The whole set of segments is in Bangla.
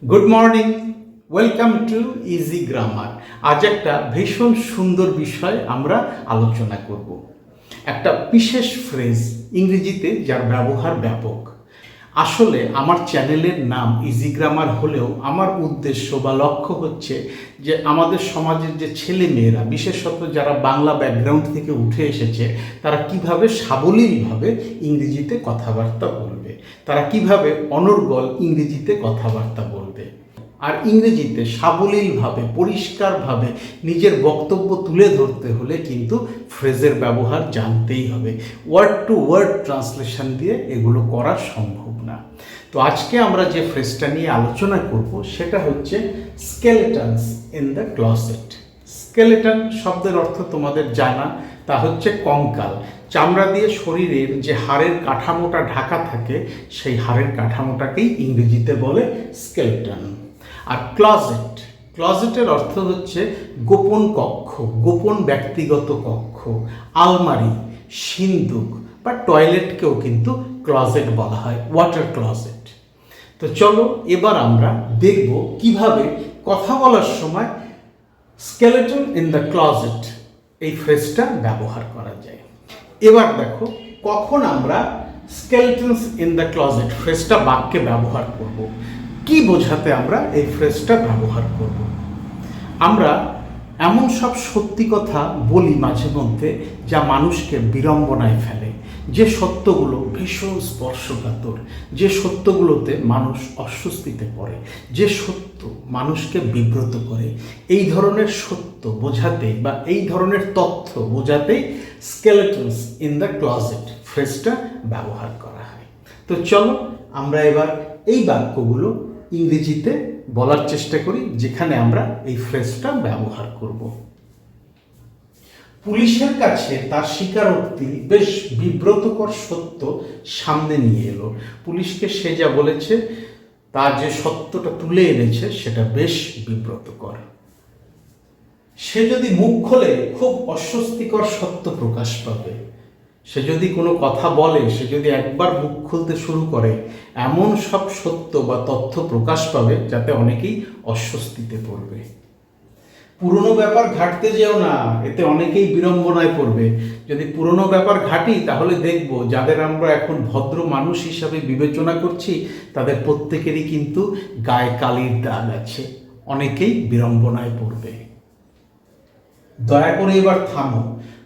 Good morning, welcome to easy grammar. আজ একটা ভীষণ সুন্দর বিষয় আমরা আলোচনা করব। একটা বিশেষ ফ্রেজ ইংরেজিতে যার ব্যবহার ব্যাপক। আসলে আমার চ্যানেলের নাম ইজি গ্রামার হলেও আমার উদ্দেশ্য বা লক্ষ্য হচ্ছে যে আমাদের সমাজের যে ছেলে মেয়েরা, বিশেষত যারা বাংলা ব্যাকগ্রাউন্ড থেকে উঠে এসেছে, তারা কিভাবে সাবলীলভাবে ইংরেজিতে কথাবার্তা বলবে, তারা কিভাবে অনর্গল ইংরেজিতে কথাবার্তা বলবে, আর ইংরেজিতে সাবলীলভাবে পরিষ্কারভাবে নিজের বক্তব্য তুলে ধরতে হলে কিন্তু ফ্রেজের ব্যবহার জানতেই হবে। ওয়ার্ড টু ওয়ার্ড ট্রান্সলেশন দিয়ে এগুলো করা সম্ভব না। তো আজকে আমরা যে ফ্রেজটা নিয়ে আলোচনা করব সেটা হচ্ছে স্কেলেটনস ইন দ্য ক্লসেট। স্কেলেটন শব্দের অর্থ তোমাদের জানা, তা হচ্ছে কঙ্কাল। চামড়া দিয়ে শরীরের যে হাড়ের কাঠামোটা ঢাকা থাকে, সেই হাড়ের কাঠামোটাকেই ইংরেজিতে বলে স্কেলেটন। আর ক্লজেটের অর্থ হচ্ছে গোপন কক্ষ, গোপন ব্যক্তিগত কক্ষ, আলমারি, সিন্দুক বা টয়লেটকেও কিন্তু ক্লজেট বলা হয়, ওয়াটার ক্লজেট। তো চলো এবার আমরা দেখব কিভাবে কথা বলার সময় স্কেলেটন ইন দ্য ক্লজেট এই ফ্রেজটা ব্যবহার করা যায়। এবার দেখো কখন আমরা স্কেলেটনস ইন দ্য ক্লজেট ফ্রেজটা বাক্যে ব্যবহার করব, কি বোঝাতে আমরা এই ফ্রেজটা ব্যবহার করব। আমরা এমন সব সত্যি কথা বলি মাঝে মধ্যে যা মানুষকে বিড়ম্বনায় ফেলে, যে সত্যগুলো ভীষণ স্পর্শকাতর, যে সত্যগুলোতে মানুষ অস্বস্তিতে পড়ে, যে সত্য মানুষকে বিব্রত করে। এই ধরনের সত্য বোঝাতে বা এই ধরনের তথ্য বোঝাতেই স্কেলেটনস ইন দ্য ক্লজেট ফ্রেজটা ব্যবহার করা হয়। তো চলো আমরা এবার এই বাক্যগুলো ইংরেজিতে বলার চেষ্টা করি যেখানে আমরা এই ফ্রেজটা ব্যবহার করব। পুলিশের কাছে তার স্বীকারোক্তি বেশ বিব্রতকর সত্য সামনে নিয়ে এলো। পুলিশকে সে যা বলেছে, তার যে সত্যটা তুলে এনেছে সেটা বেশ বিব্রতকর। সে যদি মুখ খোলে খুব অস্বস্তিকর সত্য প্রকাশ পাবে। সে যদি কোনো কথা বলে, সে যদি একবার মুখ খুলতে শুরু করে, এমন সব সত্য বা তথ্য প্রকাশ পাবে যাতে অনেকেই অস্বস্তিতে পড়বে। পুরনো ব্যাপার ঘাটতে যেও না, এতে অনেকেই বিড়ম্বনায় পড়বে। যদি পুরনো ব্যাপার ঘাটি তাহলে দেখব যাদের আমরা এখন ভদ্র মানুষ হিসাবে বিবেচনা করছি, তাদের প্রত্যেকেরই কিন্তু গায়ে কালির দাগ আছে, অনেকেই বিড়ম্বনায় পড়বে। দয়া করে এবার থামো,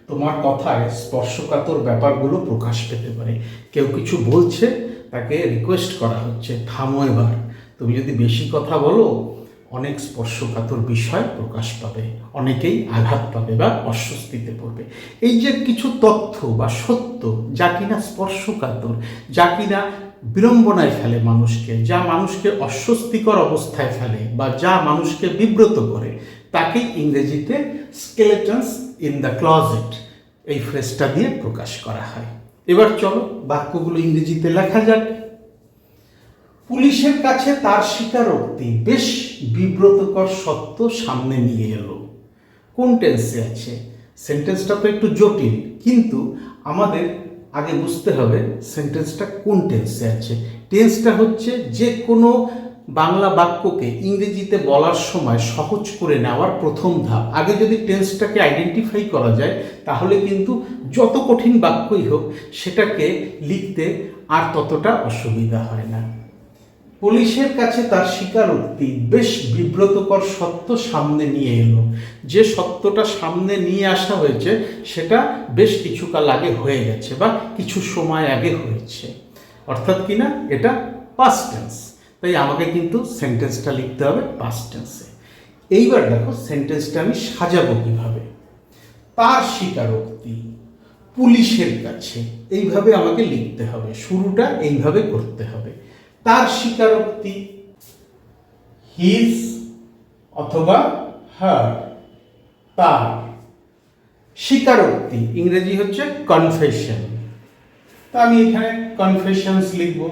তোমার কথায় স্পর্শকাতর ব্যাপারগুলো প্রকাশ পেতে পারে। কেউ কিছু বলছে, তাকে রিকোয়েস্ট করা হচ্ছে, থামো এবার, তুমি যদি বেশি কথা বলো অনেক স্পর্শকাতর বিষয় প্রকাশ পাবে, অনেকেই আঘাত পাবে বা অস্বস্তিতে পড়বে। এই যে কিছু তথ্য বা সত্য যা কিনা স্পর্শকাতর, যা কিনা বিড়ম্বনায় ফেলে মানুষকে, যা মানুষকে অস্বস্তিকর অবস্থায় ফেলে বা যা মানুষকে বিব্রত করে, তাকে ইংরেজিতে স্কেলেটনস ইন দ্য ক্লজেট এই ফ্রেজটা দিয়ে প্রকাশ করা হয়। এবার চলো বাক্যগুলো ইংরেজিতে লেখা যাক। পুলিশের কাছে তার স্বীকারোক্তি বেশ বিব্রতকর সত্য সামনে নিয়ে এলো। কোন টেন্সে আছে? সেন্টেন্সটা তো একটু জটিল, কিন্তু আমাদের আগে বুঝতে হবে সেন্টেন্সটা কোন টেন্সে আছে। টেন্সটা হচ্ছে যে কোনো বাংলা বাক্যকে ইংরেজিতে বলার সময় সহজ করে নেওয়ার প্রথম ধাপ। আগে যদি টেন্সটাকে আইডেন্টিফাই করা যায় তাহলে কিন্তু যত কঠিন বাক্যই হোক সেটাকে লিখতে আর ততটা অসুবিধা হয় না। পুলিশের কাছে তার স্বীকারোক্তি বেশ বিব্রতকর সত্য সামনে নিয়ে এলো। যে সত্যটা সামনে নিয়ে আসা হয়েছে সেটা বেশ কিছুকাল আগে হয়ে গেছে বা কিছু সময় আগে হয়েছে, অর্থাৎ কিনা এটা পাস্ট টেন্স। তাই আমাকে কিন্তু সেন্টেন্সটা লিখতে হবে পাস্ট টেন্সে। এইবার দেখো সেন্টেন্সটা আমি সাজাবো কিভাবে। তার স্বীকারোক্তি পুলিশের কাছে, এইভাবে আমাকে লিখতে হবে, শুরুটা এইভাবে করতে হবে। তার স্বীকারোক্তি, হিজ অথবা হার, তার স্বীকারোক্তি ইংরেজি হচ্ছে কনফেশন। তা আমি এখানে কনফেশনস লিখব।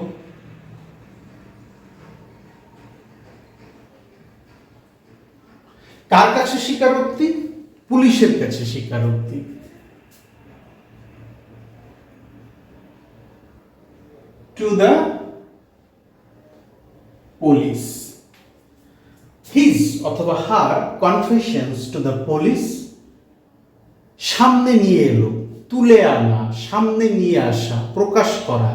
কার কাছে স্বীকারোক্তি? পুলিশের কাছে স্বীকারোক্তি। Two the police. অথবা হার কনফেশনস টু দ্য পুলিশ, সামনে নিয়ে এলো, তুলে আনা, সামনে নিয়ে আসা, প্রকাশ করা,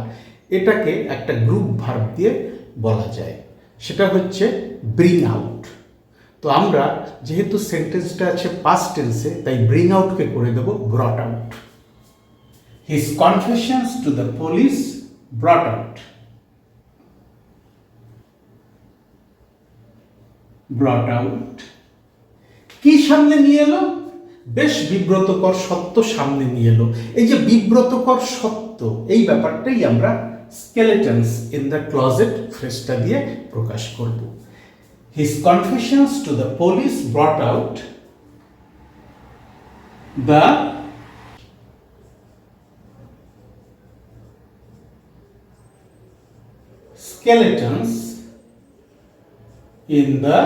এটাকে একটা গ্রুপ ভার্ব দিয়ে বলা যায়। সেটা হচ্ছে ব্রিং আউট। তো আমরা যেহেতু সেন্টেন্সটা আছে পাস্ট টেন্সে, তাই ব্রিং আউটকে করে দেব brought out. His confessions to the police brought out. Brought out কি সামনে নিয়ে এলো? বেশ বিব্রতকর সত্য সামনে নিয়ে এলো। এই যে বিব্রতকর সত্য, এই ব্যাপারটাই আমরা স্কেলেটনস ইন দ্য ক্লোজেট ফ্রেজটা দিয়ে প্রকাশ করব। His confessions to the police brought out the skeletons in the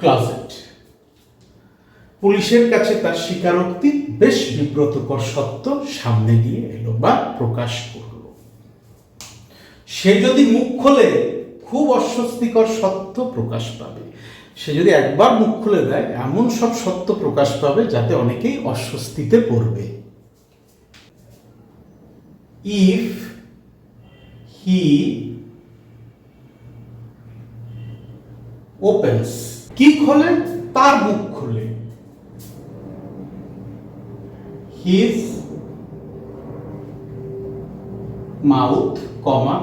closet. পুলিশের কাছে তার স্বীকারোক্তি বেশ বিব্রতকর সত্য সামনে নিয়ে এলো বা প্রকাশ করলো। সে যদি মুখ খোলে খুব অস্বস্তিকর সত্য প্রকাশ পাবে। সে যদি একবার মুখ খুলে দেয় এমন সব সত্য প্রকাশ পাবে যাতে অনেকেই অস্বস্তিতে পড়বে। ইফ হি ওপেন্স, কি খোলে? তার মুখ খোলে। হিজ মাউথ কমা,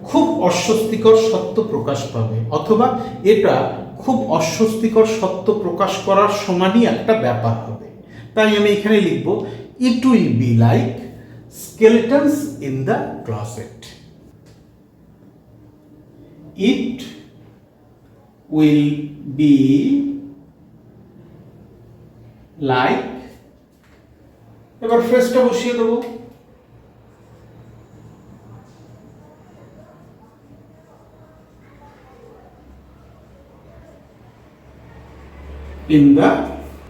খুব অস্বস্তিকর সত্য প্রকাশ পাবে, অথবা এটা খুব অস্বস্তিকর সত্য প্রকাশ করার সমানই একটা ব্যাপার হবে। তাই আমি এখানে লিখব it will be like skeletons in the closet. It will be like, এবার ফ্রেজটা বসিয়ে দেবো। In the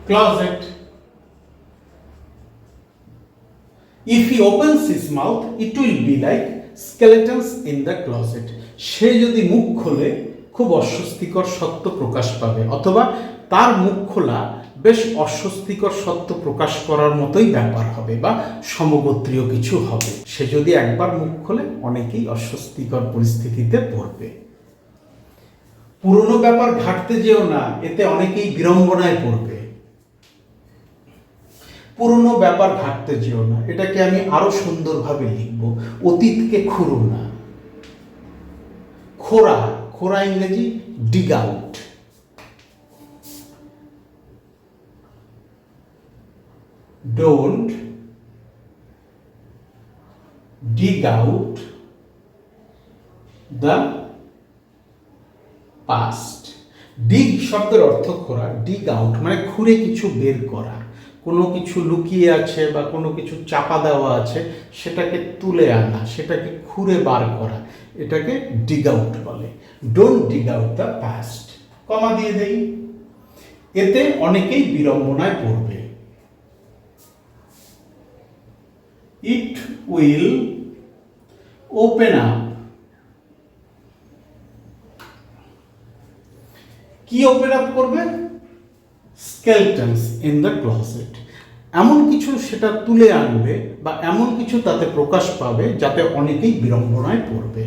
closet. If he opens his mouth, it will be like skeletons in the closet. সে যদি মুখ খোলে খুব অস্বস্তিকর সত্য প্রকাশ পাবে, অথবা তার মুখ খোলা বেশ অস্বস্তিকর সত্য প্রকাশ করার মতোই ব্যাপার হবে বা সমগোত্রীয় কিছু হবে। সে যদি একবার মুখ খোলে অনেকেই অস্বস্তিকর পরিস্থিতিতে পড়বে। পুরনো ব্যাপার ঘাটতে যেও না, এতে অনেকেই বিড়ম্বনায় পড়বে। পুরনো ব্যাপার ঘাটতে যেও না, এটাকে আমি আরো সুন্দরভাবে লিখব, অতীতকে খুঁড়ো না। খোঁড়া, খোঁড়া ইংরেজি dig out. Don't dig out the past. Dig শব্দের অর্থ খোঁড়া, ডিগ আউট মানে খুঁড়ে কিছু বের করা। কোনো কিছু লুকিয়ে আছে বা কোনো কিছু চাপা দেওয়া আছে, সেটাকে তুলে আনা, সেটাকে খুঁড়ে বার করা, এটাকে ডিগ আউট বলে। Don't dig out the past, কমা দিয়ে দেই, এতে অনেকেই বিড়ম্বনায় পড়বে। ইট উইল ওপেন আপ, কি ওপেন আপ করবে? স্কেলটনস ইন দ্য ক্লোজেট, এমন কিছু সেটা তুলে আনবে বা এমন কিছু তাতে প্রকাশ পাবে যাতে অনেকেই বিড়ম্বনায় পড়বে।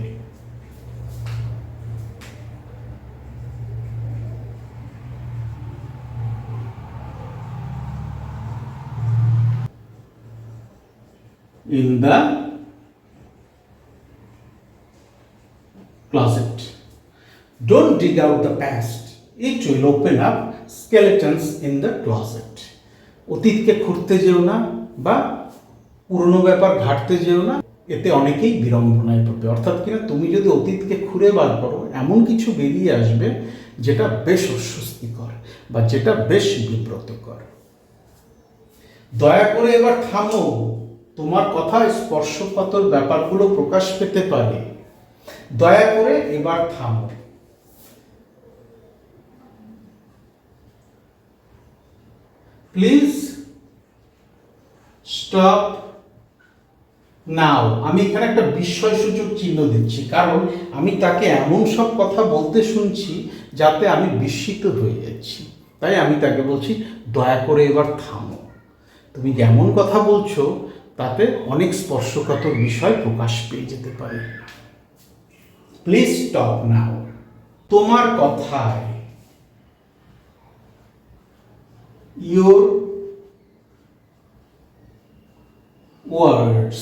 In the closet. Don't dig out the past. It will open up skeletons in the closet. অতীতকে খুঁড়তে যেও না বা পুরনো ব্যাপার ঘাটতে যেও না, এতে অনেকেই বিড়ম্বনায় পড়বে। অর্থাৎ কিনা তুমি যদি অতীতকে খুঁড়ে বার করো, এমন কিছু বেরিয়ে আসবে যেটা বেশ অস্বস্তিকর বা যেটা বেশ বিব্রতকর। দয়া করে এবার থামো, তোমার কথায় স্পর্শকাতর ব্যাপারগুলো প্রকাশ পেতে পারে। দয়া করে এবার থামো। Please stop নাও আমি এখানে একটা বিস্ময়সূচক চিহ্ন দিচ্ছি, কারণ আমি তাকে এমন সব কথা বলতে শুনছি যাতে আমি বিস্মিত হয়ে যাচ্ছি। তাই আমি তাকে বলছি, দয়া করে এবার থামো। তুমি যেমন কথা বলছো তাতে অনেক স্পর্শকাতর বিষয় প্রকাশ পেয়ে যেতে পারে। প্লিজ স্টপ নাও। তোমার কথায়, ইয়োর ওয়ার্ডস,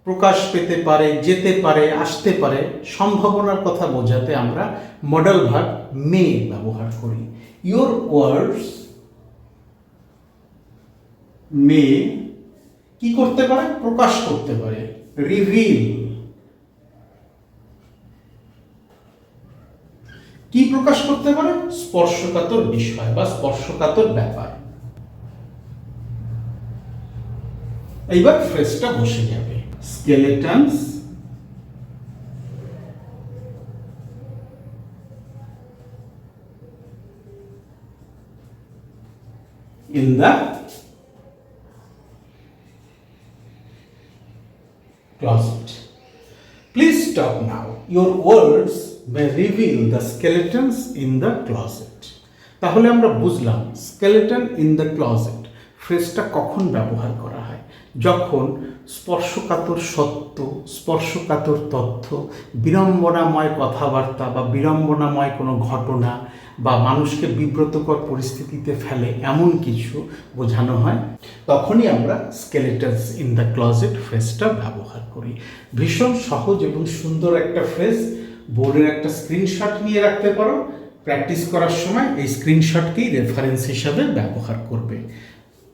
প্রকাশ পেতে পারে, যেতে পারে, আসতে পারে, সম্ভাবনার কথা বোঝাতে আমরা মডেল ভার্ব মে ব্যবহার করি। ইয়োর ওয়ার্ডস মে কি করতে পারে? প্রকাশ করতে পারে, রিভিল। কি প্রকাশ করতে পারে? স্পর্শকাতর বিষয় বা স্পর্শকাতর ব্যাপার। এইবার ফ্রেজটা বসে যাবে। স্কেলেটনস in the closet. Please stop now. Your words may reveal the skeletons in the closet. তাহলে আমরা বুঝলাম skeleton in the closet ফ্রেজটা কখন ব্যবহার করা হয়? যখন স্পর্শকাতর সত্য, স্পর্শকাতর তথ্য, বিড়ম্বনাময় কথাবার্তা বা বিড়ম্বনাময় কোনো ঘটনা বা মানুষকে বিব্রতকর পরিস্থিতিতে ফেলে এমন কিছু বোঝানো হয়, তখনই আমরা স্কেলেটনস ইন দ্য ক্লজেট ফ্রেজটা ব্যবহার করি। ভীষণ সহজ এবং সুন্দর একটা ফ্রেজ। বোর্ডের একটা স্ক্রিনশট নিয়ে রাখতে পারো, প্র্যাকটিস করার সময় এই স্ক্রিনশটকেই রেফারেন্স হিসাবে ব্যবহার করবে।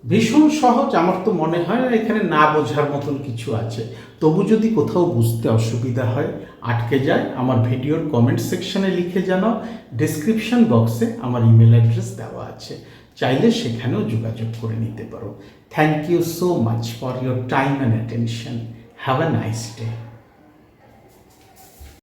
ভীষণ সহজ। আমার তো মনে হয় না এখানে না বোঝার মতন কিছু আছে। তবু যদি কোথাও বুঝতে অসুবিধা হয়, আটকে যায়, আমার ভিডিওর কমেন্ট সেকশনে লিখে জানাও। ডেসক্রিপশন বক্সে আমার ইমেল অ্যাড্রেস দেওয়া আছে, চাইলে সেখানেও যোগাযোগ করে নিতে পারো। Thank you so much for your time and attention. Have a nice day.